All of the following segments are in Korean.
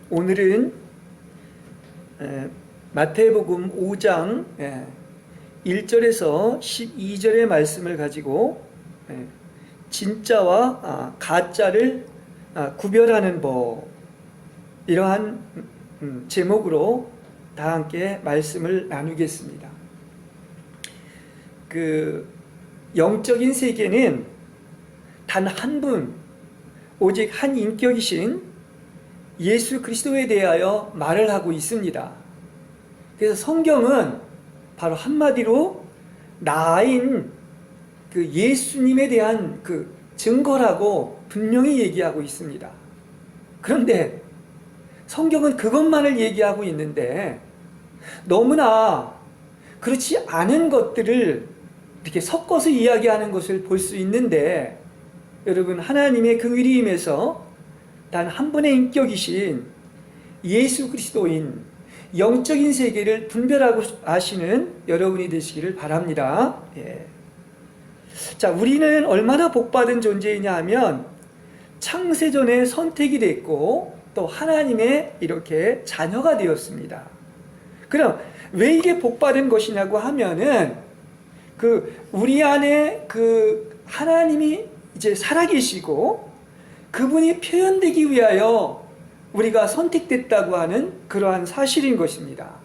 오늘은 마태복음 5장 1절에서 12절의 말씀을 가지고 진짜와 가짜를 구별하는 법, 이러한 제목으로 다 함께 말씀을 나누겠습니다. 그 영적인 세계는 단 한 분, 오직 한 인격이신 예수 그리스도에 대하여 말을 하고 있습니다. 그래서 성경은 바로 한마디로 나인 그 예수님에 대한 그 증거라고 분명히 얘기하고 있습니다. 그런데 성경은 그것만을 얘기하고 있는데 너무나 그렇지 않은 것들을 이렇게 섞어서 이야기하는 것을 볼 수 있는데, 여러분, 하나님의 긍휼이 임해서 단 한 분의 인격이신 예수 그리스도인 영적인 세계를 분별하고 아시는 여러분이 되시기를 바랍니다. 자, 우리는 얼마나 복받은 존재이냐 하면 창세전에 선택이 됐고 또 하나님의 이렇게 자녀가 되었습니다. 그럼 왜 이게 복받은 것이냐고 하면은 우리 안에 하나님이 이제 살아계시고 그분이 표현되기 위하여 우리가 선택됐다고 하는 그러한 사실인 것입니다.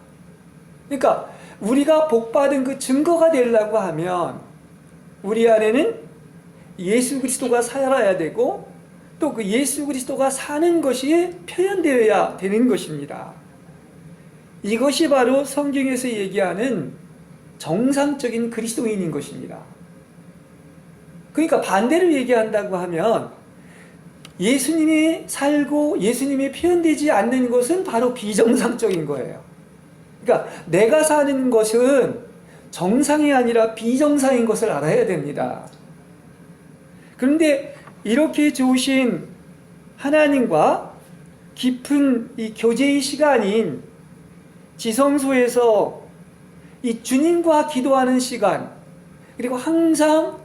그러니까 우리가 복받은 그 증거가 되려고 하면 우리 안에는 예수 그리스도가 살아야 되고 또 그 예수 그리스도가 사는 것이 표현되어야 되는 것입니다. 이것이 바로 성경에서 얘기하는 정상적인 그리스도인인 것입니다. 그러니까 반대로 얘기한다고 하면 예수님이 살고 예수님이 표현되지 않는 것은 바로 비정상적인 거예요. 그러니까 내가 사는 것은 정상이 아니라 비정상인 것을 알아야 됩니다. 그런데 이렇게 좋으신 하나님과 깊은 이 교제의 시간인 지성소에서 이 주님과 기도하는 시간, 그리고 항상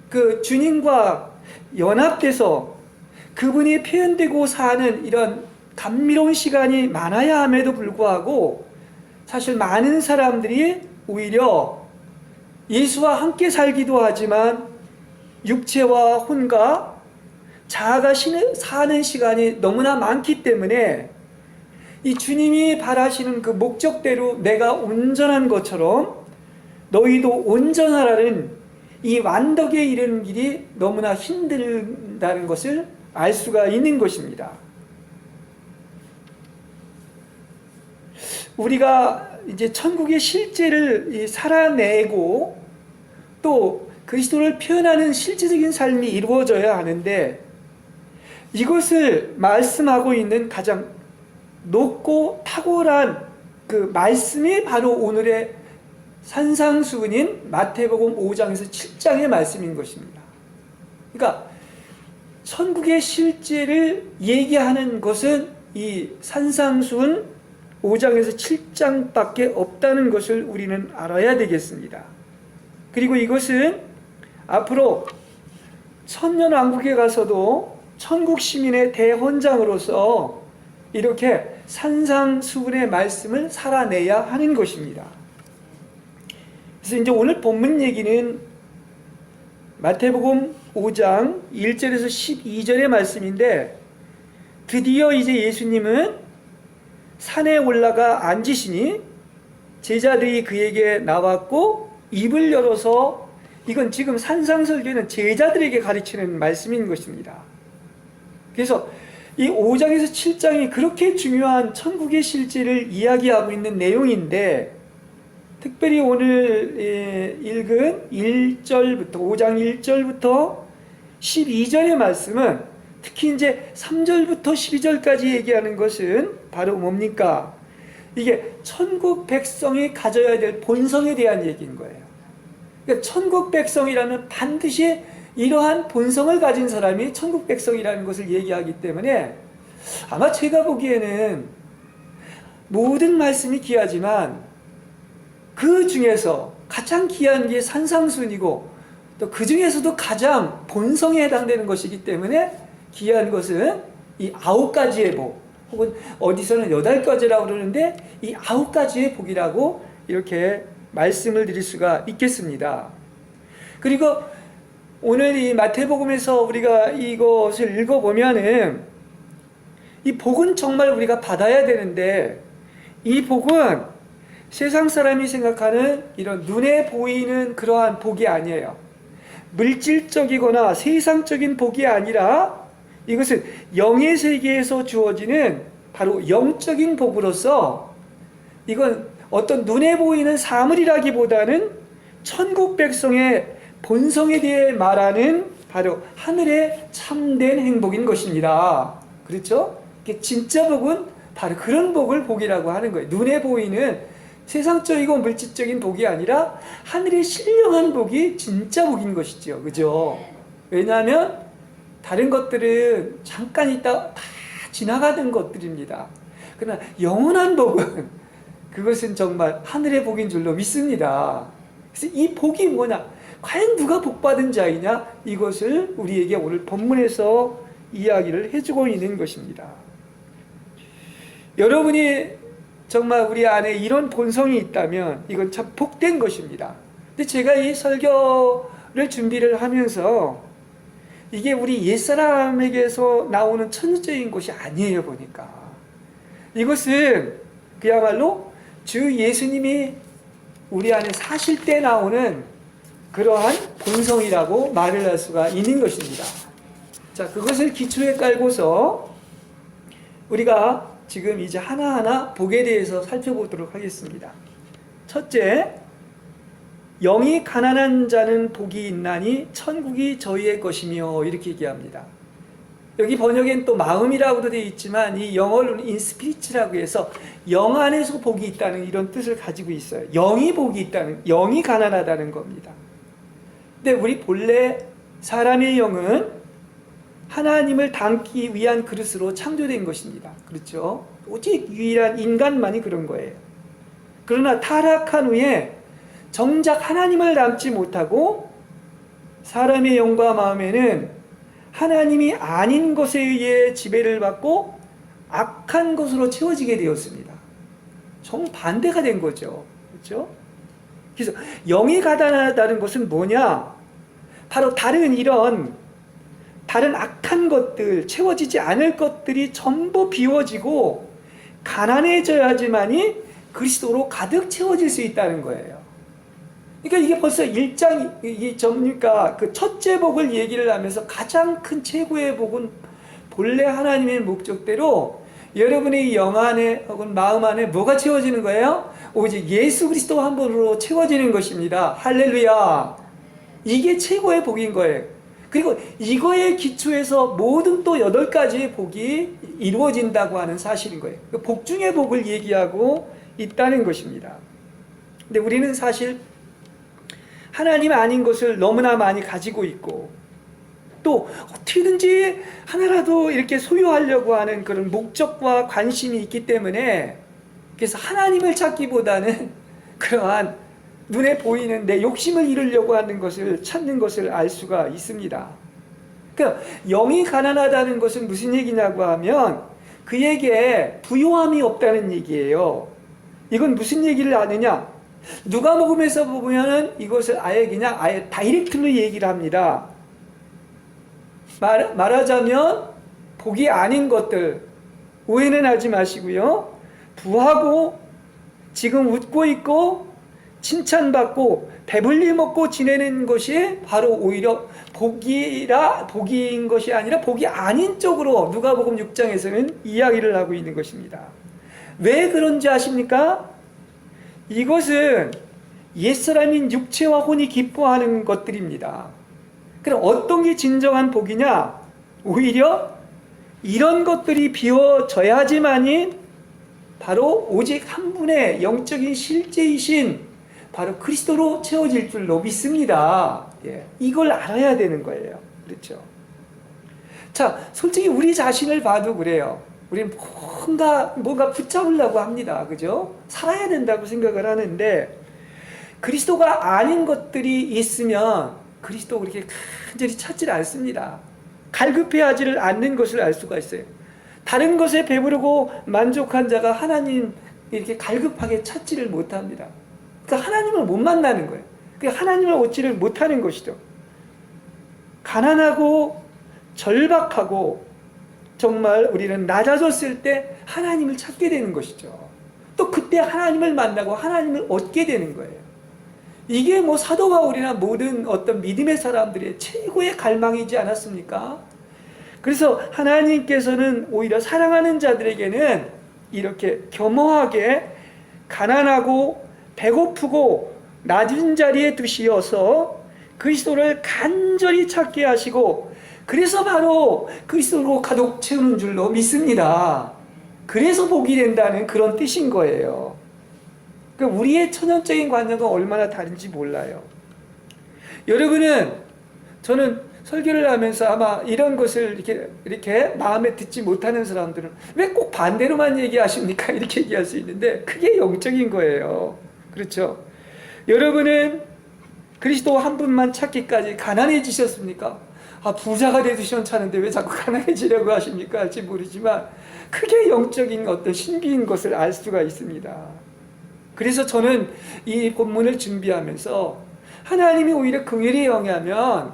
그 주님과 연합돼서 그분이 표현되고 사는 이런 감미로운 시간이 많아야 함에도 불구하고 사실 많은 사람들이 오히려 예수와 함께 살기도 하지만 육체와 혼과 자아가 사는 시간이 너무나 많기 때문에 이 주님이 바라시는 그 목적대로 내가 온전한 것처럼 너희도 온전하라는 이 완덕에 이르는 길이 너무나 힘들다는 것을 알 수가 있는 것입니다. 우리가 이제 천국의 실제를 살아내고 또 그리스도를 표현하는 실제적인 삶이 이루어져야 하는데, 이것을 말씀하고 있는 가장 높고 탁월한 그 말씀이 바로 오늘의 산상수훈인 마태복음 5장에서 7장의 말씀인 것입니다. 그러니까 천국의 실제를 얘기하는 것은 이 산상수훈 5장에서 7장밖에 없다는 것을 우리는 알아야 되겠습니다. 그리고 이것은 앞으로 천년왕국에 가서도 천국 시민의 대헌장으로서 이렇게 산상수훈의 말씀을 살아내야 하는 것입니다. 그래서 이제 오늘 본문 얘기는 마태복음 5장 1절에서 12절의 말씀인데, 드디어 이제 예수님은 산에 올라가 앉으시니 제자들이 그에게 나왔고 입을 열어서, 이건 지금 산상설교는 제자들에게 가르치는 말씀인 것입니다. 그래서 이 5장에서 7장이 그렇게 중요한 천국의 실제를 이야기하고 있는 내용인데, 특별히 오늘 읽은 1절부터 5장 1절부터 12절의 말씀은 특히 이제 3절부터 12절까지 얘기하는 것은 바로 뭡니까? 이게 천국 백성이 가져야 될 본성에 대한 얘기인 거예요. 그러니까 천국 백성이라면 반드시 이러한 본성을 가진 사람이 천국 백성이라는 것을 얘기하기 때문에 아마 제가 보기에는 모든 말씀이 귀하지만 그 중에서 가장 귀한 게 산상순이고 또 그 중에서도 가장 본성에 해당되는 것이기 때문에 귀한 것은 이 9가지의 복, 혹은 어디서는 8가지라고 그러는데 이 9가지의 복이라고 이렇게 말씀을 드릴 수가 있겠습니다. 그리고 오늘 이 마태복음에서 우리가 이것을 읽어보면은 이 복은 정말 우리가 받아야 되는데 이 복은 세상 사람이 생각하는 이런 눈에 보이는 그러한 복이 아니에요. 물질적이거나 세상적인 복이 아니라 이것은 영의 세계에서 주어지는 바로 영적인 복으로서 이건 어떤 눈에 보이는 사물이라기보다는 천국 백성의 본성에 대해 말하는 바로 하늘의 참된 행복인 것입니다. 그렇죠? 진짜 복은 바로 그런 복을 복이라고 하는 거예요. 눈에 보이는 세상적이고 물질적인 복이 아니라 하늘의 신령한 복이 진짜 복인 것이죠. 그죠? 왜냐하면 다른 것들은 잠깐 있다 다 지나가는 것들입니다. 그러나 영원한 복은 그것은 정말 하늘의 복인 줄로 믿습니다. 그래서 이 복이 뭐냐? 과연 누가 복받은 자이냐? 이것을 우리에게 오늘 본문에서 이야기를 해주고 있는 것입니다. 여러분이 정말 우리 안에 이런 본성이 있다면 이건 참 복된 것입니다. 근데 제가 이 설교를 준비를 하면서 이게 우리 옛사람에게서 나오는 천주적인 것이 아니에요, 보니까. 이것은 그야말로 주 예수님이 우리 안에 사실 때 나오는 그러한 본성이라고 말을 할 수가 있는 것입니다. 자, 그것을 기초에 깔고서 우리가 지금 이제 하나하나 복에 대해서 살펴보도록 하겠습니다. 첫째, 영이 가난한 자는 복이 있나니 천국이 저희의 것이며 이렇게 얘기합니다. 여기 번역엔 또 마음이라고도 되어 있지만 이 영어로는 인스피리츠라고 해서 영 안에서 복이 있다는 이런 뜻을 가지고 있어요. 영이 복이 있다는, 영이 가난하다는 겁니다. 근데 우리 본래 사람의 영은 하나님을 담기 위한 그릇으로 창조된 것입니다. 그렇죠? 오직 유일한 인간만이 그런 거예요. 그러나 타락한 후에 정작 하나님을 담지 못하고 사람의 영과 마음에는 하나님이 아닌 것에 의해 지배를 받고 악한 것으로 채워지게 되었습니다. 정반대가 된 거죠. 그렇죠? 그래서 영이 가난하다는 것은 뭐냐? 바로 다른 악한 것들, 채워지지 않을 것들이 전부 비워지고 가난해져야지만이 그리스도로 가득 채워질 수 있다는 거예요. 그러니까 이게 벌써 1장, 그러니까 그 첫째 복을 얘기를 하면서 가장 큰 최고의 복은 본래 하나님의 목적대로 여러분의 영 안에 혹은 마음 안에 뭐가 채워지는 거예요? 오직 예수 그리스도 한 분으로 채워지는 것입니다. 할렐루야. 이게 최고의 복인 거예요. 그리고 이거에 기초해서 모든 또 8가지의 복이 이루어진다고 하는 사실인 거예요. 복 중의 복을 얘기하고 있다는 것입니다. 근데 우리는 사실 하나님 아닌 것을 너무나 많이 가지고 있고 또 어떻게든지 하나라도 이렇게 소유하려고 하는 그런 목적과 관심이 있기 때문에 그래서 하나님을 찾기보다는 그러한 눈에 보이는 내 욕심을 이루려고 하는 것을 찾는 것을 알 수가 있습니다. 그러니까 영이 가난하다는 것은 무슨 얘기냐고 하면 그에게 부요함이 없다는 얘기예요. 이건 무슨 얘기를 하느냐? 누가복음에서 보면은 이것을 아예 다이렉트로 얘기를 합니다. 말하자면 복이 아닌 것들 오해는 하지 마시고요. 부하고 지금 웃고 있고 칭찬받고 배불리 먹고 지내는 것이 바로 오히려 복인 것이 아니라 복이 아닌 쪽으로 누가복음 6장에서는 이야기를 하고 있는 것입니다. 왜 그런지 아십니까? 이것은 옛사람인 육체와 혼이 기뻐하는 것들입니다. 그럼 어떤 게 진정한 복이냐? 오히려 이런 것들이 비워져야지만이 바로 오직 한 분의 영적인 실제이신 바로 그리스도로 채워질 줄로 믿습니다. 예, 이걸 알아야 되는 거예요. 그렇죠? 자, 솔직히 우리 자신을 봐도 그래요. 우리는 뭔가 붙잡으려고 합니다. 그죠? 살아야 된다고 생각을 하는데 그리스도가 아닌 것들이 있으면 그리스도 그렇게 간절히 찾지 않습니다. 갈급해하지를 않는 것을 알 수가 있어요. 다른 것에 배부르고 만족한 자가 하나님 이렇게 갈급하게 찾지를 못합니다. 그러니까 하나님을 못 만나는 거예요. 그러니까 하나님을 얻지를 못하는 것이죠. 가난하고 절박하고 정말 우리는 낮아졌을 때 하나님을 찾게 되는 것이죠. 또 그때 하나님을 만나고 하나님을 얻게 되는 거예요. 이게 뭐 사도 바울이나 모든 어떤 믿음의 사람들의 최고의 갈망이지 않았습니까? 그래서 하나님께서는 오히려 사랑하는 자들에게는 이렇게 겸허하게 가난하고 배고프고 낮은 자리에 두시어서 그리스도를 간절히 찾게 하시고, 그래서 바로 그리스도로 가득 채우는 줄로 믿습니다. 그래서 복이 된다는 그런 뜻인 거예요. 그러니까 우리의 천연적인 관념과 얼마나 다른지 몰라요. 여러분은, 저는 설교를 하면서 아마 이런 것을 이렇게 마음에 듣지 못하는 사람들은 왜 꼭 반대로만 얘기하십니까? 이렇게 얘기할 수 있는데, 그게 영적인 거예요. 그렇죠? 여러분은 그리스도 한 분만 찾기까지 가난해지셨습니까? 부자가 되시면 차는데 왜 자꾸 가난해지려고 하십니까? 할지 모르지만 크게 영적인 어떤 신비인 것을 알 수가 있습니다. 그래서 저는 이 본문을 준비하면서 하나님이 오히려 긍휼히 영하면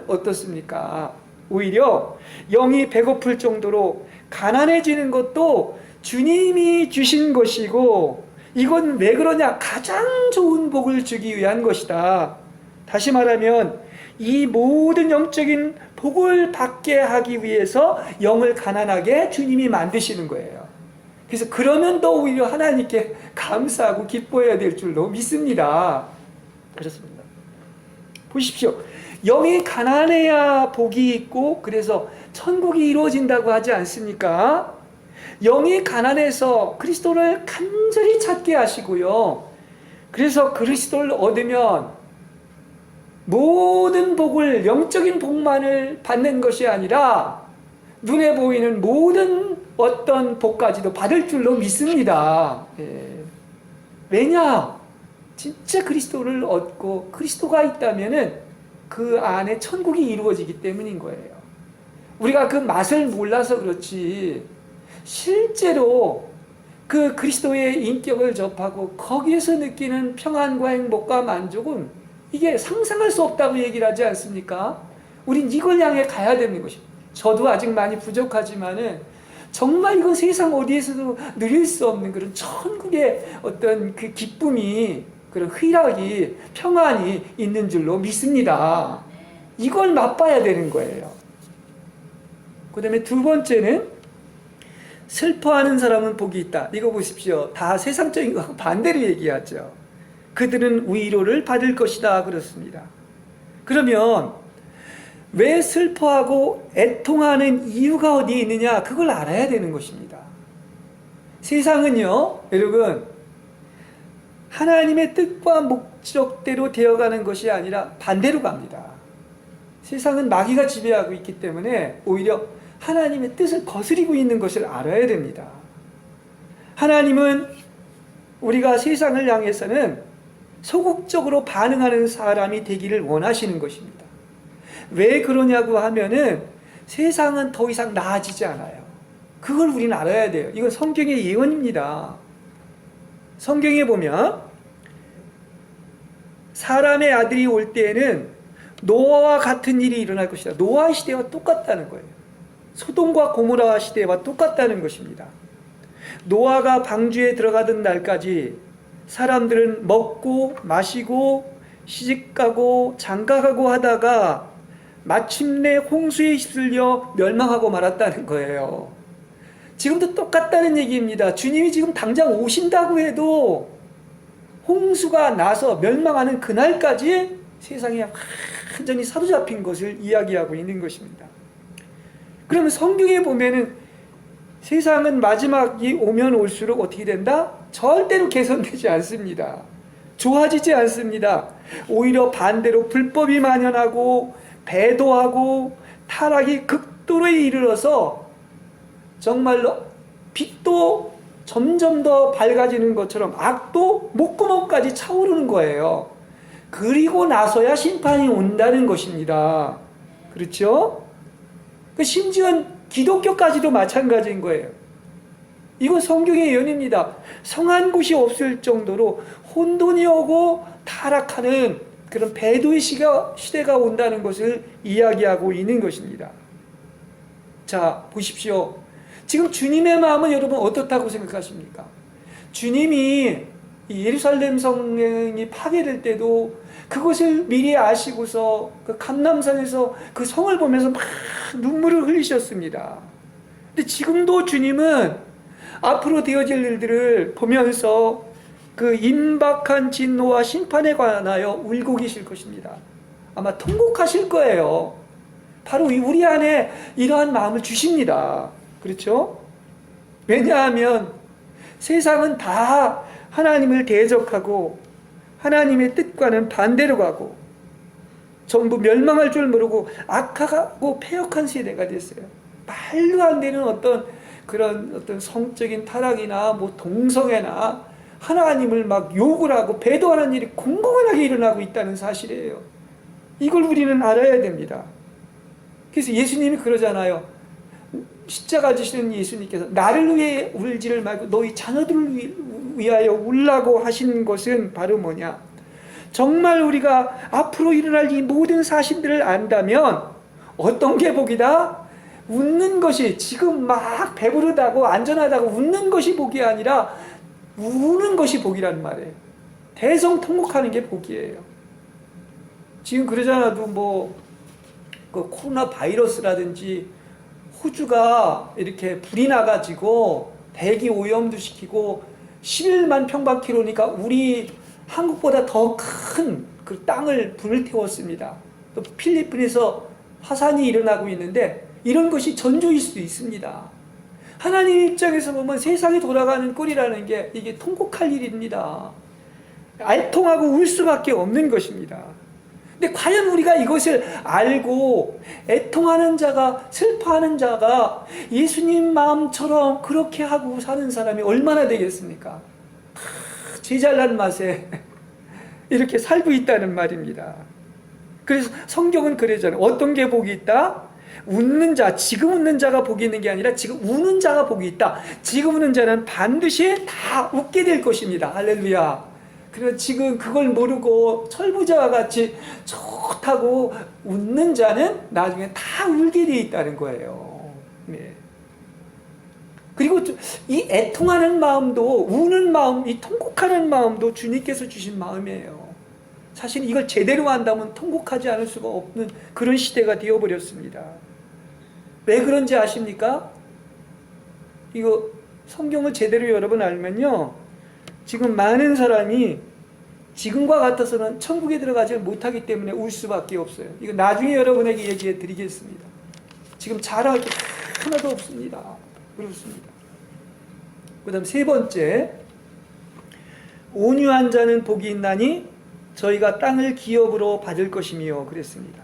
어떻습니까? 오히려 영이 배고플 정도로 가난해지는 것도 주님이 주신 것이고, 이건 왜 그러냐? 가장 좋은 복을 주기 위한 것이다. 다시 말하면 이 모든 영적인 복을 받게 하기 위해서 영을 가난하게 주님이 만드시는 거예요. 그래서 그러면 더 오히려 하나님께 감사하고 기뻐해야 될 줄로 믿습니다. 그렇습니다. 보십시오. 영이 가난해야 복이 있고, 그래서 천국이 이루어진다고 하지 않습니까? 영이 가난해서 그리스도를 간절히 찾게 하시고요. 그래서 그리스도를 얻으면 모든 복을, 영적인 복만을 받는 것이 아니라 눈에 보이는 모든 어떤 복까지도 받을 줄로 믿습니다. 왜냐? 진짜 그리스도를 얻고 그리스도가 있다면은 그 안에 천국이 이루어지기 때문인 거예요. 우리가 그 맛을 몰라서 그렇지, 실제로 그 그리스도의 인격을 접하고 거기에서 느끼는 평안과 행복과 만족은 이게 상상할 수 없다고 얘기를 하지 않습니까? 우린 이걸 향해 가야 되는 것입니다. 저도 아직 많이 부족하지만은 정말 이건 세상 어디에서도 누릴 수 없는 그런 천국의 어떤 그 기쁨이, 그런 희락이, 평안이 있는 줄로 믿습니다. 이걸 맛봐야 되는 거예요. 그 다음에 두 번째는 슬퍼하는 사람은 복이 있다. 이거 보십시오. 다 세상적인 거하고 반대로 얘기하죠. 그들은 위로를 받을 것이다 그렇습니다. 그러면 왜 슬퍼하고 애통하는 이유가 어디에 있느냐, 그걸 알아야 되는 것입니다. 세상은요, 여러분, 하나님의 뜻과 목적대로 되어가는 것이 아니라 반대로 갑니다. 세상은 마귀가 지배하고 있기 때문에 오히려 하나님의 뜻을 거스리고 있는 것을 알아야 됩니다. 하나님은 우리가 세상을 향해서는 소극적으로 반응하는 사람이 되기를 원하시는 것입니다. 왜 그러냐고 하면은 세상은 더 이상 나아지지 않아요. 그걸 우리는 알아야 돼요. 이건 성경의 예언입니다. 성경에 보면 사람의 아들이 올 때에는 노아와 같은 일이 일어날 것이다. 노아 시대와 똑같다는 거예요. 소돔과 고모라 시대와 똑같다는 것입니다. 노아가 방주에 들어가던 날까지 사람들은 먹고 마시고 시집가고 장가가고 하다가 마침내 홍수에 휩쓸려 멸망하고 말았다는 거예요. 지금도 똑같다는 얘기입니다. 주님이 지금 당장 오신다고 해도 홍수가 나서 멸망하는 그날까지 세상에 완전히 사로잡힌 것을 이야기하고 있는 것입니다. 그러면 성경에 보면은 세상은 마지막이 오면 올수록 어떻게 된다? 절대로 개선되지 않습니다. 좋아지지 않습니다. 오히려 반대로 불법이 만연하고 배도하고 타락이 극도로에 이르러서 정말로 빛도 점점 더 밝아지는 것처럼 악도 목구멍까지 차오르는 거예요. 그리고 나서야 심판이 온다는 것입니다. 그렇죠? 심지어 기독교까지도 마찬가지인 거예요. 이건 성경의 예언입니다. 성한 곳이 없을 정도로 혼돈이 오고 타락하는 그런 배도의 시대가 온다는 것을 이야기하고 있는 것입니다. 자, 보십시오. 지금 주님의 마음은 여러분 어떻다고 생각하십니까? 주님이 예루살렘 성이 파괴될 때도 그것을 미리 아시고서 그 감람산에서 그 성을 보면서 막 눈물을 흘리셨습니다. 근데 지금도 주님은 앞으로 되어질 일들을 보면서 그 임박한 진노와 심판에 관하여 울고 계실 것입니다. 아마 통곡하실 거예요. 바로 우리 안에 이러한 마음을 주십니다. 그렇죠? 왜냐하면 세상은 다 하나님을 대적하고 하나님의 뜻과는 반대로 가고 전부 멸망할 줄 모르고 악하고 패역한 세대가 됐어요. 말도 안 되는 그런 성적인 타락이나 동성애나 하나님을 막 욕을 하고 배도하는 일이 공공연하게 일어나고 있다는 사실이에요. 이걸 우리는 알아야 됩니다. 그래서 예수님이 그러잖아요. 십자가 지시는 예수님께서 나를 위해 울지를 말고 너희 자녀들을 위하여 울라고 하신 것은 바로 뭐냐? 정말 우리가 앞으로 일어날 이 모든 사실들을 안다면 어떤 게 복이다? 웃는 것이, 지금 막 배부르다고 안전하다고 웃는 것이 복이 아니라 우는 것이 복이란 말이에요. 대성통곡하는 게 복이에요. 지금 그러잖아도 그 코로나 바이러스라든지 호주가 이렇게 불이 나가지고 대기 오염도 시키고 11만 평방킬로니까 우리 한국보다 더 큰 그 땅을 불을 태웠습니다. 또 필리핀에서 화산이 일어나고 있는데 이런 것이 전조일 수도 있습니다. 하나님 입장에서 보면 세상이 돌아가는 꼴이라는 게 이게 통곡할 일입니다. 알통하고 울 수밖에 없는 것입니다. 근데 과연 우리가 이것을 알고 애통하는 자가, 슬퍼하는 자가 예수님 마음처럼 그렇게 하고 사는 사람이 얼마나 되겠습니까? 제 잘난 맛에 이렇게 살고 있다는 말입니다. 그래서 성경은 그러잖아요. 어떤 게 복이 있다? 웃는 자, 지금 웃는 자가 복이 있는 게 아니라 지금 우는 자가 복이 있다. 지금 우는 자는 반드시 다 웃게 될 것입니다. 할렐루야. 그래서 지금 그걸 모르고 철부자와 같이 좋다고 웃는 자는 나중에 다 울게 돼 있다는 거예요. 네. 그리고 이 애통하는 마음도, 우는 마음, 이 통곡하는 마음도 주님께서 주신 마음이에요. 사실 이걸 제대로 한다면 통곡하지 않을 수가 없는 그런 시대가 되어버렸습니다. 왜 그런지 아십니까? 이거 성경을 제대로 여러분 알면요, 지금 많은 사람이 지금과 같아서는 천국에 들어가지 못하기 때문에 울 수밖에 없어요. 이거 나중에 여러분에게 얘기해 드리겠습니다. 지금 자랑할 게 하나도 없습니다. 그렇습니다. 그 다음 세 번째, 온유한 자는 복이 있나니 저희가 땅을 기업으로 받을 것이며 그랬습니다.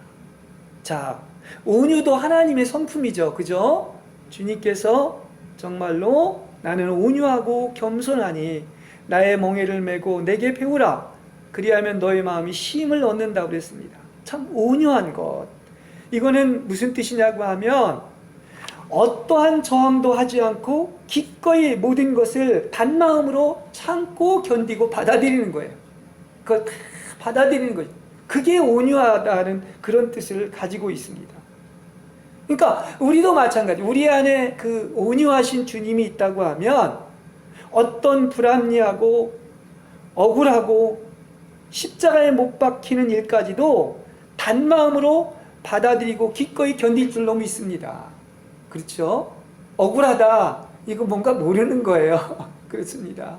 자, 온유도 하나님의 성품이죠. 그죠? 주님께서 정말로 나는 온유하고 겸손하니 나의 멍에를 메고 내게 배우라. 그리하면 너의 마음이 쉼을 얻는다고 그랬습니다. 참 온유한 것. 이거는 무슨 뜻이냐고 하면 어떠한 저항도 하지 않고 기꺼이 모든 것을 단마음으로 참고 견디고 받아들이는 거예요. 그걸 다 받아들이는 거죠. 그게 온유하다는 그런 뜻을 가지고 있습니다. 그러니까 우리도 마찬가지. 우리 안에 그 온유하신 주님이 있다고 하면 어떤 불합리하고 억울하고 십자가에 못 박히는 일까지도 단마음으로 받아들이고 기꺼이 견딜 줄로 믿습니다. 그렇죠? 억울하다. 이거 뭔가 모르는 거예요. 그렇습니다.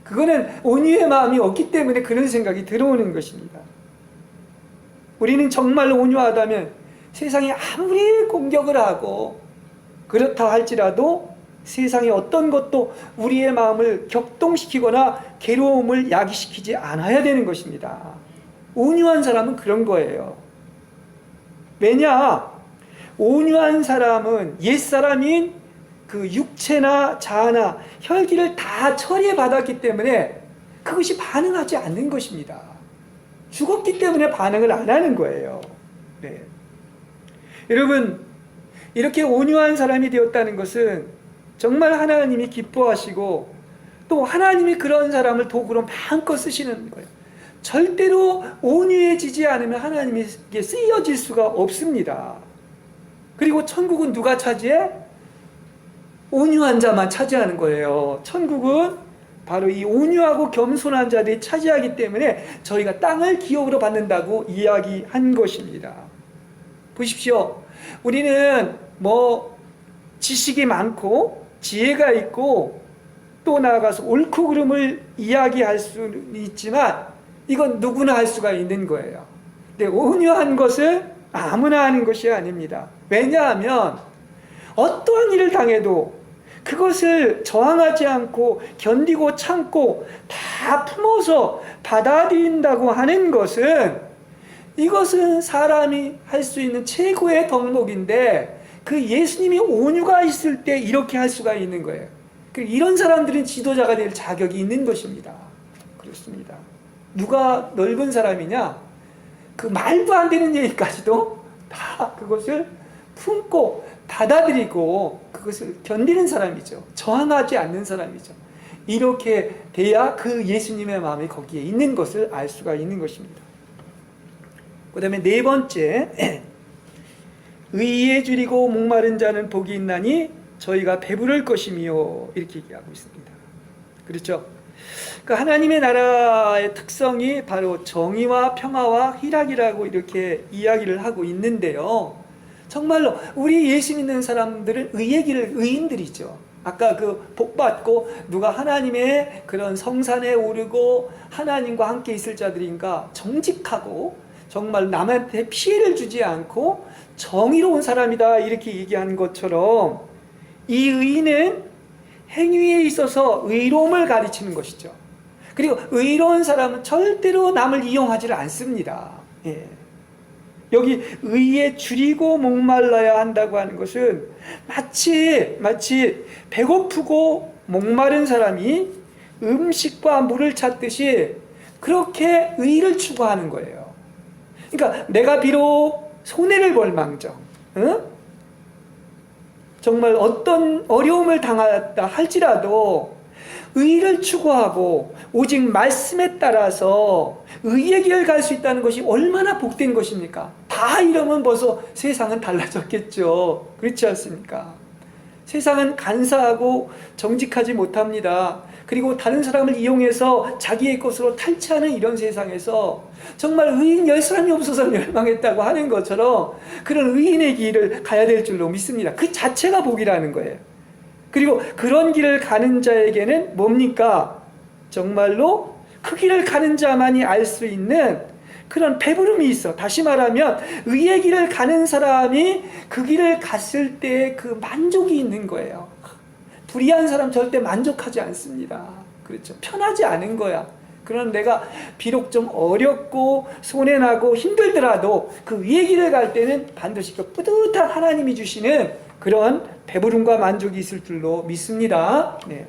그거는 온유의 마음이 없기 때문에 그런 생각이 들어오는 것입니다. 우리는 정말 온유하다면 세상이 아무리 공격을 하고 그렇다 할지라도 세상의 어떤 것도 우리의 마음을 격동시키거나 괴로움을 야기시키지 않아야 되는 것입니다. 온유한 사람은 그런 거예요. 왜냐? 온유한 사람은 옛사람인 그 육체나 자아나 혈기를 다 처리해 받았기 때문에 그것이 반응하지 않는 것입니다. 죽었기 때문에 반응을 안 하는 거예요. 네. 여러분, 이렇게 온유한 사람이 되었다는 것은 정말 하나님이 기뻐하시고 또 하나님이 그런 사람을 도구로 마음껏 쓰시는 거예요. 절대로 온유해지지 않으면 하나님에게 쓰여질 수가 없습니다. 그리고 천국은 누가 차지해? 온유한 자만 차지하는 거예요. 천국은 바로 이 온유하고 겸손한 자들이 차지하기 때문에 저희가 땅을 기업으로 받는다고 이야기한 것입니다. 보십시오. 우리는 지식이 많고 지혜가 있고 또 나아가서 옳고 그름을 이야기할 수는 있지만 이건 누구나 할 수가 있는 거예요. 근데 온유한 것을 아무나 하는 것이 아닙니다. 왜냐하면 어떠한 일을 당해도 그것을 저항하지 않고 견디고 참고 다 품어서 받아들인다고 하는 것은 이것은 사람이 할 수 있는 최고의 덕목인데 그 예수님이 온유가 있을 때 이렇게 할 수가 있는 거예요. 이런 사람들은 지도자가 될 자격이 있는 것입니다. 그렇습니다. 누가 넓은 사람이냐? 그 말도 안 되는 얘기까지도 다 그것을 품고 받아들이고 그것을 견디는 사람이죠. 저항하지 않는 사람이죠. 이렇게 돼야 그 예수님의 마음이 거기에 있는 것을 알 수가 있는 것입니다. 그 다음에 네 번째, 의에 줄이고 목마른 자는 복이 있나니 저희가 배부를 것이며 이렇게 얘기하고 있습니다. 그렇죠? 그러니까 하나님의 나라의 특성이 바로 정의와 평화와 희락이라고 이렇게 이야기를 하고 있는데요. 정말로 우리 예수 믿는 사람들은 의의 길을 의인들이죠. 아까 그 복받고 누가 하나님의 그런 성산에 오르고 하나님과 함께 있을 자들인가 정직하고 정말 남한테 피해를 주지 않고 정의로운 사람이다 이렇게 얘기하는 것처럼 이 의는 행위에 있어서 의로움을 가르치는 것이죠. 그리고 의로운 사람은 절대로 남을 이용하지 않습니다. 예. 여기 의에 줄이고 목말라야 한다고 하는 것은 마치 배고프고 목마른 사람이 음식과 물을 찾듯이 그렇게 의를 추구하는 거예요. 그러니까 내가 비록 손해를 볼 망정, 정말 어떤 어려움을 당했다 할지라도 의를 추구하고 오직 말씀에 따라서 의의 길을 갈 수 있다는 것이 얼마나 복된 것입니까? 다 이러면 벌써 세상은 달라졌겠죠. 그렇지 않습니까? 세상은 간사하고 정직하지 못합니다. 그리고 다른 사람을 이용해서 자기의 것으로 탈취하는 이런 세상에서 정말 의인 10사람이 없어서 멸망했다고 하는 것처럼 그런 의인의 길을 가야 될 줄로 믿습니다. 그 자체가 복이라는 거예요. 그리고 그런 길을 가는 자에게는 뭡니까? 정말로 그 길을 가는 자만이 알 수 있는 그런 배부름이 있어. 다시 말하면 의의 길을 가는 사람이 그 길을 갔을 때 그 만족이 있는 거예요. 불의한 사람 절대 만족하지 않습니다. 그렇죠? 편하지 않은 거야. 그런 내가 비록 좀 어렵고 손해나고 힘들더라도 그 의의 길을 갈 때는 반드시 그 뿌듯한 하나님이 주시는 그런 배부름과 만족이 있을 줄로 믿습니다. 네.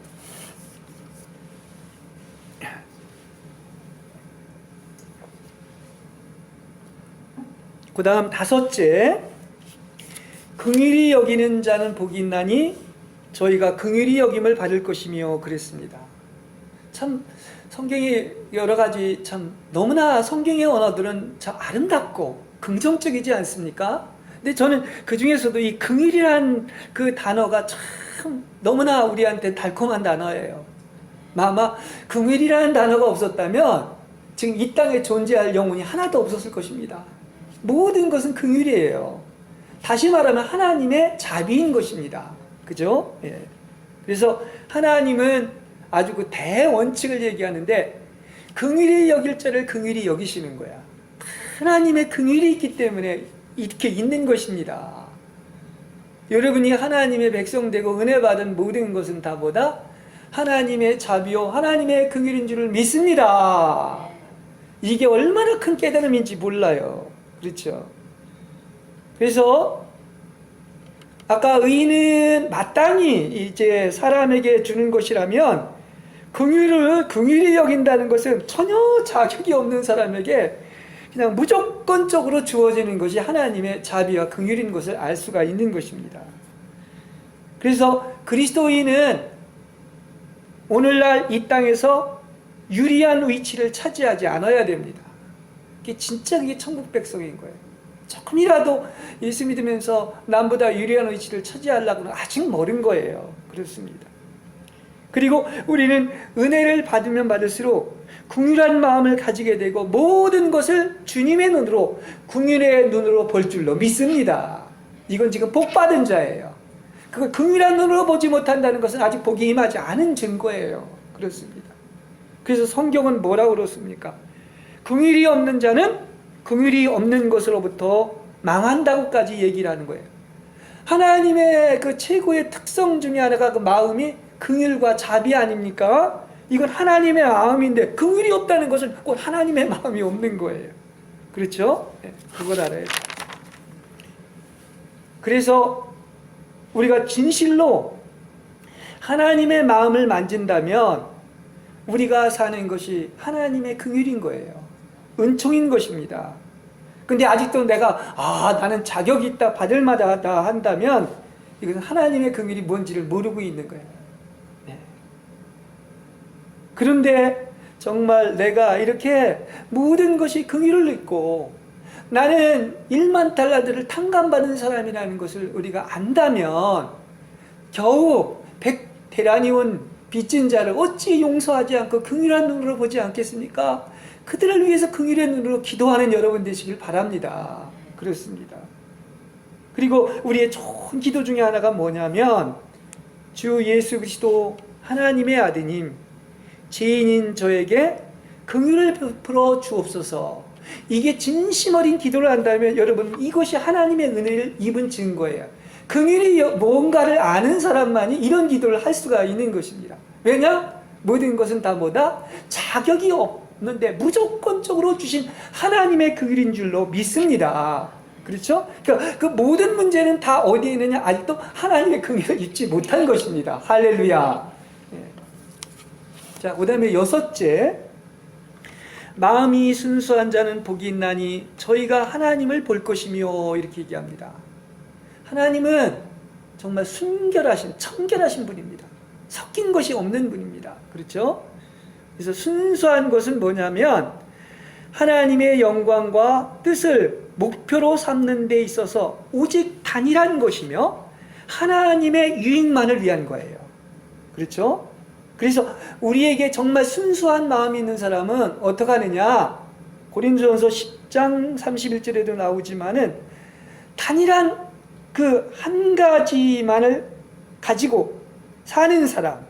그 다음 다섯째, 긍휼히 여기는 자는 복이 있나니 저희가 긍휼히 여김을 받을 것이며 그랬습니다. 참 성경이 여러 가지 참 너무나 성경의 언어들은 참 아름답고 긍정적이지 않습니까? 근데 저는 그 중에서도 이 긍휼이란 그 단어가 참 너무나 우리한테 달콤한 단어예요. 아마 긍휼이라는 단어가 없었다면 지금 이 땅에 존재할 영혼이 하나도 없었을 것입니다. 모든 것은 긍휼이에요. 다시 말하면 하나님의 자비인 것입니다. 그죠? 예. 그래서 하나님은 아주 그 대원칙을 얘기하는데 긍휼히 여길 자를 긍휼히 여기시는 거야. 하나님의 긍휼이 있기 때문에 이렇게 있는 것입니다. 여러분이 하나님의 백성 되고 은혜 받은 모든 것은 다보다 하나님의 자비요 하나님의 긍휼인 줄을 믿습니다. 이게 얼마나 큰 깨달음인지 몰라요. 그렇죠? 그래서 아까 의는 마땅히 이제 사람에게 주는 것이라면 긍휼히 여긴다는 것은 전혀 자격이 없는 사람에게 그냥 무조건적으로 주어지는 것이 하나님의 자비와 긍휼인 것을 알 수가 있는 것입니다. 그래서 그리스도인은 오늘날 이 땅에서 유리한 위치를 차지하지 않아야 됩니다. 그게 진짜 그게 천국 백성인 거예요. 조금이라도 예수 믿으면서 남보다 유리한 위치를 차지하려고는 아직 멀은 거예요. 그렇습니다. 그리고 우리는 은혜를 받으면 받을수록 긍휼한 마음을 가지게 되고 모든 것을 주님의 눈으로, 긍휼의 눈으로 볼 줄로 믿습니다. 이건 지금 복 받은 자예요. 그걸 긍휼한 눈으로 보지 못한다는 것은 아직 복이 임하지 않은 증거예요. 그렇습니다. 그래서 성경은 뭐라고 그렇습니까? 긍휼이 없는 자는 긍휼이 없는 것으로부터 망한다고까지 얘기를 하는 거예요. 하나님의 그 최고의 특성 중에 하나가 그 마음이 긍휼과 자비 아닙니까? 이건 하나님의 마음인데 긍휼이 없다는 것은 곧 하나님의 마음이 없는 거예요. 그렇죠? 네, 그걸 알아야 돼요. 그래서 우리가 진실로 하나님의 마음을 만진다면 우리가 사는 것이 하나님의 긍휼인 거예요. 은총인 것입니다. 근데 아직도 내가 나는 자격이 있다, 받을 만하다 한다면 이것은 하나님의 긍휼이 뭔지를 모르고 있는 거예요. 네. 그런데 정말 내가 이렇게 모든 것이 긍휼을 입고 나는 1만 달러들을 탕감받은 사람이라는 것을 우리가 안다면 겨우 100대라니온 빚진 자를 어찌 용서하지 않고 긍휼한 눈으로 보지 않겠습니까? 그들을 위해서 긍휼의 눈으로 기도하는 여러분 되시길 바랍니다. 그렇습니다. 그리고 우리의 좋은 기도 중에 하나가 뭐냐면 주 예수 그리스도 하나님의 아드님 죄인인 저에게 긍휼을 베풀어 주옵소서. 이게 진심 어린 기도를 한다면 여러분 이것이 하나님의 은혜를 입은 증거예요. 긍휼이 뭔가를 아는 사람만이 이런 기도를 할 수가 있는 것입니다. 왜냐? 모든 것은 다 뭐다? 자격이 없는데 무조건적으로 주신 하나님의 긍휼인 줄로 믿습니다. 그렇죠? 그러니까 그 모든 문제는 다 어디에 있느냐? 아직도 하나님의 긍휼을 입지 못한 것입니다. 할렐루야. 자, 그 다음에 6째, 마음이 순수한 자는 복이 있나니 저희가 하나님을 볼 것이며 이렇게 얘기합니다. 하나님은 정말 순결하신, 청결하신 분입니다. 섞인 것이 없는 분입니다. 그렇죠? 그래서 순수한 것은 뭐냐면 하나님의 영광과 뜻을 목표로 삼는 데 있어서 오직 단일한 것이며 하나님의 유익만을 위한 거예요. 그렇죠? 그래서 우리에게 정말 순수한 마음이 있는 사람은 어떻게 하느냐? 고린도전서 10장 31절에도 나오지만은 단일한 그 한 가지만을 가지고 사는 사람,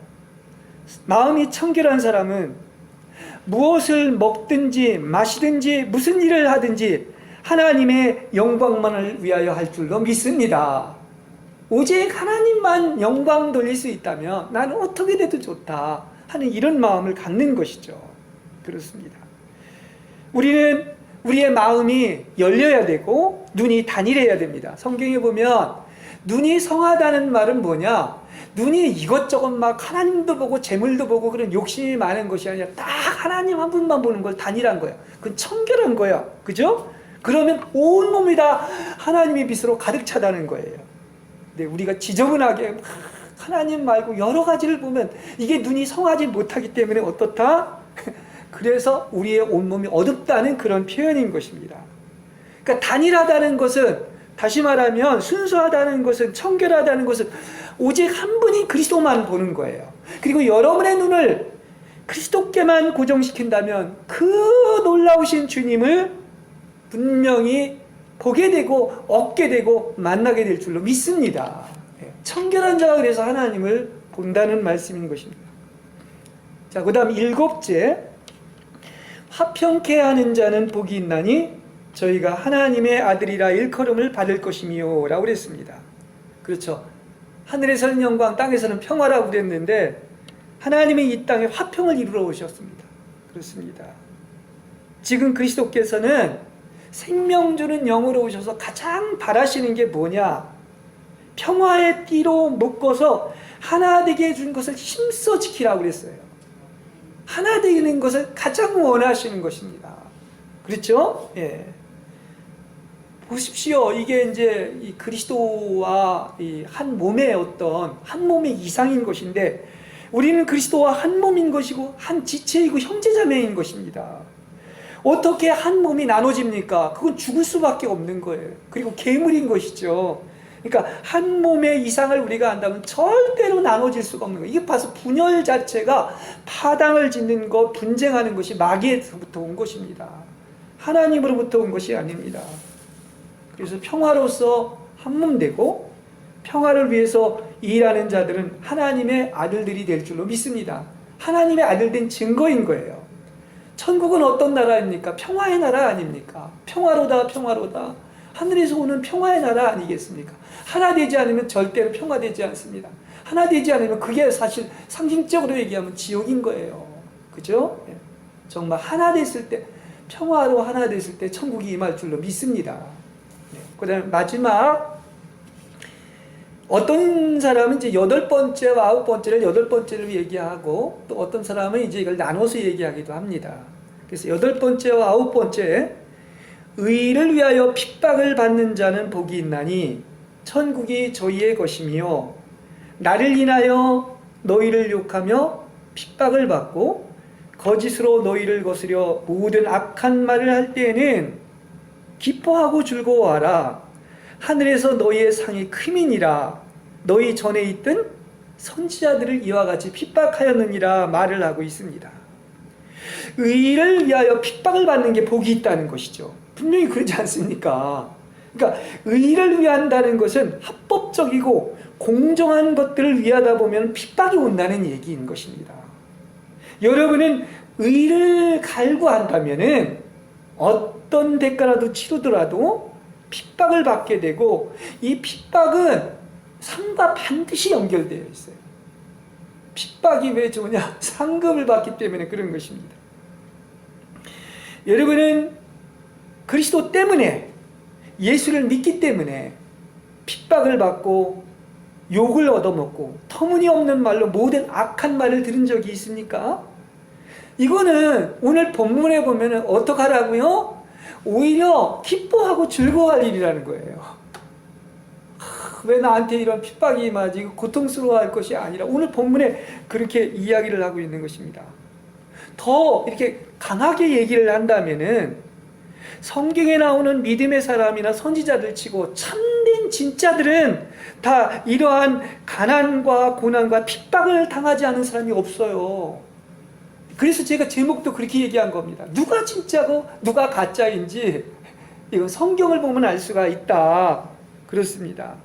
마음이 청결한 사람은 무엇을 먹든지 마시든지 무슨 일을 하든지 하나님의 영광만을 위하여 할 줄로 믿습니다. 오직 하나님만 영광 돌릴 수 있다면 나는 어떻게 돼도 좋다 하는 이런 마음을 갖는 것이죠. 그렇습니다. 우리는 우리의 마음이 열려야 되고 눈이 단일해야 됩니다. 성경에 보면 눈이 성하다는 말은 뭐냐? 눈이 이것저것 막 하나님도 보고 재물도 보고 그런 욕심이 많은 것이 아니라 딱 하나님 한 분만 보는 걸 단일한 거야. 그건 청결한 거야. 그죠? 그러면 온몸이 다 하나님의 빛으로 가득 차다는 거예요. 근데 우리가 지저분하게 하나님 말고 여러 가지를 보면 이게 눈이 성하지 못하기 때문에 어떻다? 그래서 우리의 온몸이 어둡다는 그런 표현인 것입니다. 그러니까 단일하다는 것은, 다시 말하면 순수하다는 것은, 청결하다는 것은 오직 한 분이 그리스도만 보는 거예요. 그리고 여러분의 눈을 그리스도께만 고정시킨다면 그 놀라우신 주님을 분명히 보게 되고 얻게 되고 만나게 될 줄로 믿습니다. 청결한 자가 그래서 하나님을 본다는 말씀인 것입니다. 자, 그 다음 7째, 화평케 하는 자는 복이 있나니 저희가 하나님의 아들이라 일컬음을 받을 것이며 라고 그랬습니다. 그렇죠. 하늘에서는 영광, 땅에서는 평화라고 그랬는데 하나님이 이 땅에 화평을 이루러 오셨습니다. 그렇습니다. 지금 그리스도께서는 생명 주는 영으로 오셔서 가장 바라시는 게 뭐냐? 평화의 띠로 묶어서 하나 되게 해준 것을 힘써 지키라고 그랬어요. 하나 되는 것을 가장 원하시는 것입니다. 그렇죠? 예. 보십시오. 이게 이제 이 그리스도와 이 한 몸의 어떤 한 몸의 이상인 것인데, 우리는 그리스도와 한 몸인 것이고 한 지체이고 형제자매인 것입니다. 어떻게 한 몸이 나눠집니까? 그건 죽을 수밖에 없는 거예요. 그리고 괴물인 것이죠. 그러니까 한 몸의 이상을 우리가 안다면 절대로 나눠질 수가 없는 거예요. 이게 봐서 분열 자체가 파당을 짓는 것, 분쟁하는 것이 마귀에서부터 온 것입니다. 하나님으로부터 온 것이 아닙니다. 그래서 평화로서 한 몸 되고 평화를 위해서 일하는 자들은 하나님의 아들들이 될 줄로 믿습니다. 하나님의 아들 된 증거인 거예요. 천국은 어떤 나라입니까? 평화의 나라 아닙니까? 평화로다, 평화로다. 하늘에서 오는 평화의 나라 아니겠습니까? 하나 되지 않으면 절대로 평화되지 않습니다. 하나 되지 않으면 그게 사실 상징적으로 얘기하면 지옥인 거예요. 그죠? 정말 하나 됐을 때, 평화로 하나 됐을 때 천국이 임할 줄로 믿습니다. 그 다음에 마지막, 어떤 사람은 이제 8번째와 9번째를 8번째를 얘기하고, 또 어떤 사람은 이제 이걸 나눠서 얘기하기도 합니다. 그래서 8번째와 9번째, 의를 위하여 핍박을 받는 자는 복이 있나니 천국이 저희의 것이며, 나를 인하여 너희를 욕하며 핍박을 받고 거짓으로 너희를 거스려 모든 악한 말을 할 때에는 기뻐하고 즐거워하라. 하늘에서 너희의 상이 크민이라. 너희 전에 있던 선지자들을 이와 같이 핍박하였느니라 말을 하고 있습니다. 의를 위하여 핍박을 받는 게 복이 있다는 것이죠. 분명히 그러지 않습니까? 그러니까 의를 위한다는 것은 합법적이고 공정한 것들을 위하다 보면 핍박이 온다는 얘기인 것입니다. 여러분은 의를 갈구한다면은 어떤 대가라도 치르더라도 핍박을 받게 되고, 이 핍박은 상과 반드시 연결되어 있어요. 핍박이 왜 좋으냐? 상급을 받기 때문에 그런 것입니다. 여러분은 그리스도 때문에, 예수를 믿기 때문에 핍박을 받고 욕을 얻어먹고 터무니없는 말로 모든 악한 말을 들은 적이 있습니까? 이거는 오늘 본문에 보면 어떡하라고요? 오히려 기뻐하고 즐거워할 일이라는 거예요. 왜 나한테 이런 핍박이 임하지? 고통스러워할 것이 아니라 오늘 본문에 그렇게 이야기를 하고 있는 것입니다. 더 이렇게 강하게 얘기를 한다면은 성경에 나오는 믿음의 사람이나 선지자들 치고 참된 진짜들은 다 이러한 가난과 고난과 핍박을 당하지 않은 사람이 없어요. 그래서 제가 제목도 그렇게 얘기한 겁니다. 누가 진짜고 누가 가짜인지 이건 성경을 보면 알 수가 있다. 그렇습니다.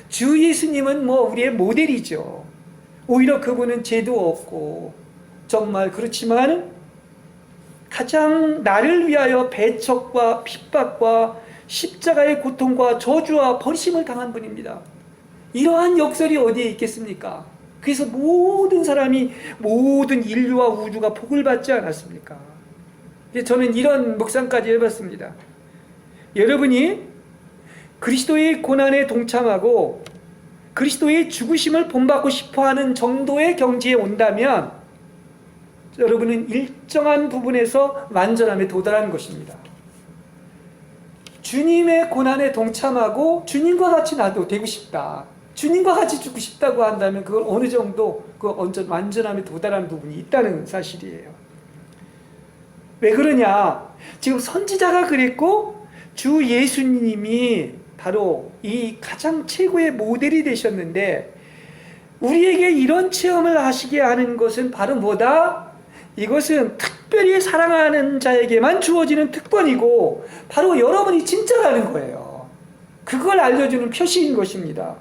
주 예수님은 뭐 우리의 모델이죠. 오히려 그분은 죄도 없고 정말 그렇지만 가장 나를 위하여 배척과 핍박과 십자가의 고통과 저주와 버리심을 당한 분입니다. 이러한 역설이 어디에 있겠습니까? 그래서 모든 사람이, 모든 인류와 우주가 복을 받지 않았습니까? 저는 이런 묵상까지 해봤습니다. 여러분이 그리스도의 고난에 동참하고 그리스도의 죽으심을 본받고 싶어하는 정도의 경지에 온다면 여러분은 일정한 부분에서 완전함에 도달하는 것입니다. 주님의 고난에 동참하고 주님과 같이 나도 되고 싶다, 주님과 같이 죽고 싶다고 한다면 그걸 어느 정도 그 완전함에 도달한 부분이 있다는 사실이에요. 왜 그러냐? 지금 선지자가 그랬고 주 예수님이 바로 이 가장 최고의 모델이 되셨는데, 우리에게 이런 체험을 하시게 하는 것은 바로 뭐다? 이것은 특별히 사랑하는 자에게만 주어지는 특권이고 바로 여러분이 진짜라는 거예요. 그걸 알려주는 표시인 것입니다.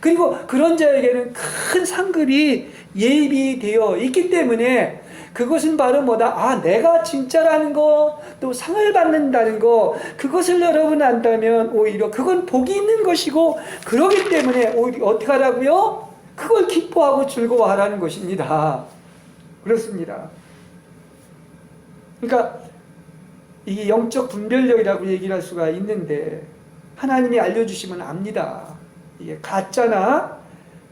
그리고 그런 자에게는 큰 상급이 예비되어 있기 때문에 그것은 바로 뭐다? 아, 내가 진짜라는 거, 또 상을 받는다는 거, 그것을 여러분 안다면 오히려 그건 복이 있는 것이고, 그러기 때문에 오히려 어떻게 하라고요? 그걸 기뻐하고 즐거워하라는 것입니다. 그렇습니다. 그러니까 이게 영적 분별력이라고 얘기를 할 수가 있는데, 하나님이 알려주시면 압니다. 이게 가짜나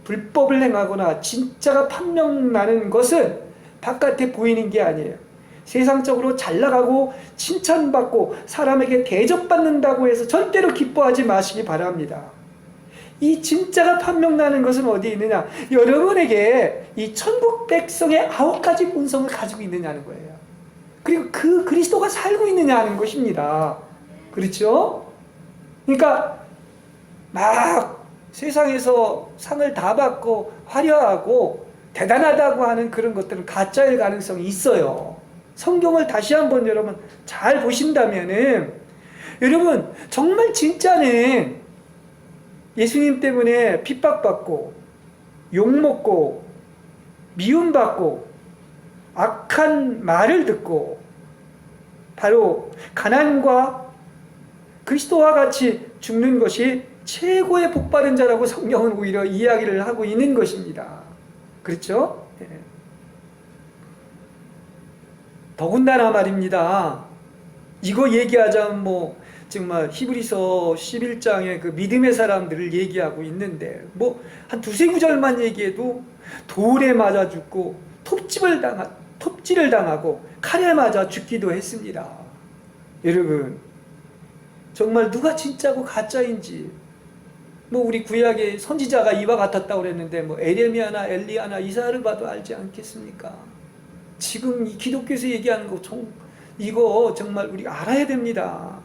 불법을 행하거나 진짜가 판명나는 것은 바깥에 보이는 게 아니에요. 세상적으로 잘 나가고 칭찬받고 사람에게 대접받는다고 해서 절대로 기뻐하지 마시기 바랍니다. 이 진짜가 판명나는 것은 어디 있느냐? 여러분에게 이 천국 백성의 9가지 본성을 가지고 있느냐는 거예요. 그리고 그 그리스도가 살고 있느냐는 것입니다. 그렇죠? 그러니까 막 세상에서 상을 다 받고 화려하고 대단하다고 하는 그런 것들은 가짜일 가능성이 있어요. 성경을 다시 한번 여러분 잘 보신다면은 여러분 정말 진짜는 예수님 때문에 핍박받고 욕먹고 미움받고 악한 말을 듣고 바로 가난과 그리스도와 같이 죽는 것이 최고의 복받은 자라고 성경은 오히려 이야기를 하고 있는 것입니다. 그렇죠? 네. 더군다나 말입니다. 이거 얘기하자면 뭐 정말 히브리서 11장의 그 믿음의 사람들을 얘기하고 있는데 뭐 한 두세 구절만 얘기해도 돌에 맞아 죽고 톱질을 당하고 칼에 맞아 죽기도 했습니다. 여러분 정말 누가 진짜고 가짜인지 뭐 우리 구약의 선지자가 이와 같았다고 그랬는데 뭐 에레미야나 엘리야나 이사야를 봐도 알지 않겠습니까? 지금 이 기독교에서 얘기하는 거 이거 정말 우리 알아야 됩니다.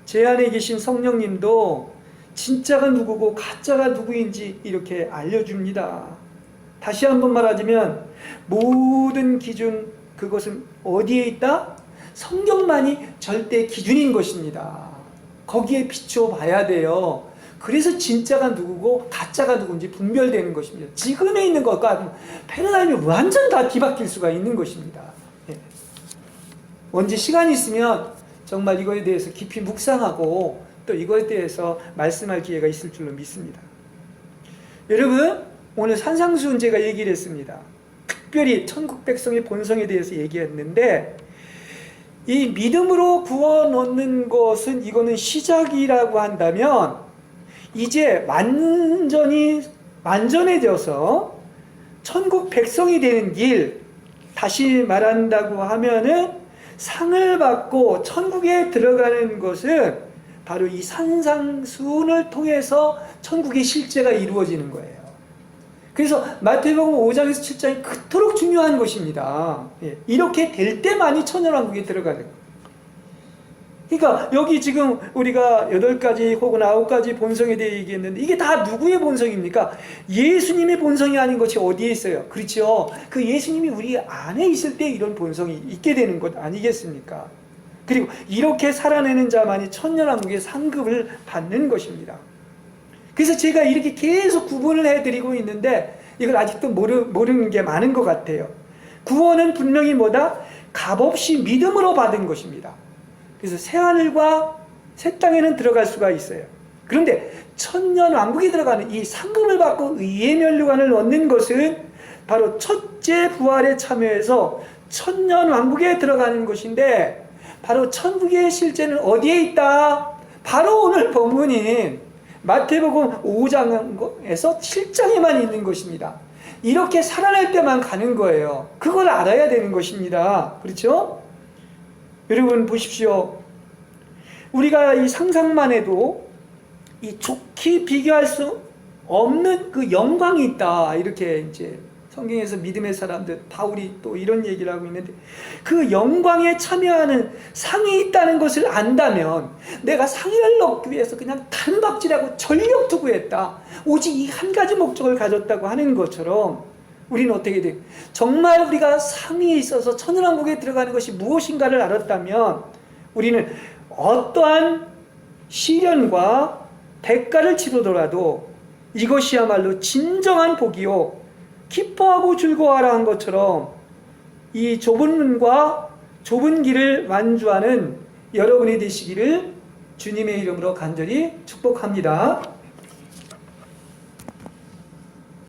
제 안에 계신 성령님도 진짜가 누구고 가짜가 누구인지 이렇게 알려줍니다. 다시 한번 말하자면 모든 기준 그것은 어디에 있다? 성경만이 절대 기준인 것입니다. 거기에 비춰 봐야 돼요. 그래서 진짜가 누구고 가짜가 누군지 분별되는 것입니다. 지금에 있는 것과 패러다임이 완전 다 뒤바뀔 수가 있는 것입니다. 언제 시간이 있으면 정말 이거에 대해서 깊이 묵상하고 또 이거에 대해서 말씀할 기회가 있을 줄로 믿습니다. 여러분 오늘 산상수훈 제가 얘기를 했습니다. 특별히 천국 백성의 본성에 대해서 얘기했는데 이 믿음으로 구원 얻는 것은 이거는 시작이라고 한다면 이제 완전해져서 천국 백성이 되는 길, 다시 말한다고 하면은 상을 받고 천국에 들어가는 것은 바로 이 산상수훈을 통해서 천국의 실제가 이루어지는 거예요. 그래서 마태복음 5장에서 7장이 그토록 중요한 것입니다. 이렇게 될 때만이 천년왕국에 들어가는 거예요. 그러니까 여기 지금 우리가 8가지 혹은 9가지 본성에 대해 얘기했는데 이게 다 누구의 본성입니까? 예수님의 본성이 아닌 것이 어디에 있어요? 그렇죠. 그 예수님이 우리 안에 있을 때 이런 본성이 있게 되는 것 아니겠습니까? 그리고 이렇게 살아내는 자만이 천년왕국의 상급을 받는 것입니다. 그래서 제가 이렇게 계속 구분을 해드리고 있는데 이걸 아직도 모르는 게 많은 것 같아요. 구원은 분명히 뭐다? 값없이 믿음으로 받은 것입니다. 그래서 새하늘과 새 땅에는 들어갈 수가 있어요. 그런데 천년왕국에 들어가는 이 상급을 받고 의의 면류관을 얻는 것은 바로 첫째 부활에 참여해서 천년왕국에 들어가는 것인데 바로 천국의 실제는 어디에 있다? 바로 오늘 본문인 마태복음 5장에서 7장에만 있는 것입니다. 이렇게 살아날 때만 가는 거예요. 그걸 알아야 되는 것입니다. 그렇죠? 여러분 보십시오. 우리가 이 상상만 해도 이 좋게 비교할 수 없는 그 영광이 있다. 이렇게 이제 성경에서 믿음의 사람들 바울이 또 이런 얘기를 하고 있는데 그 영광에 참여하는 상이 있다는 것을 안다면 내가 상을 얻기 위해서 그냥 단박질하고 전력 투구했다. 오직 이 한 가지 목적을 가졌다고 하는 것처럼 우리는 어떻게 돼? 정말 우리가 상이 있어서 천년왕국에 들어가는 것이 무엇인가를 알았다면 우리는 어떠한 시련과 대가를 치르더라도 이것이야말로 진정한 복이요 기뻐하고 즐거워하라 한 것처럼 이 좁은 문과 좁은 길을 완주하는 여러분이 되시기를 주님의 이름으로 간절히 축복합니다.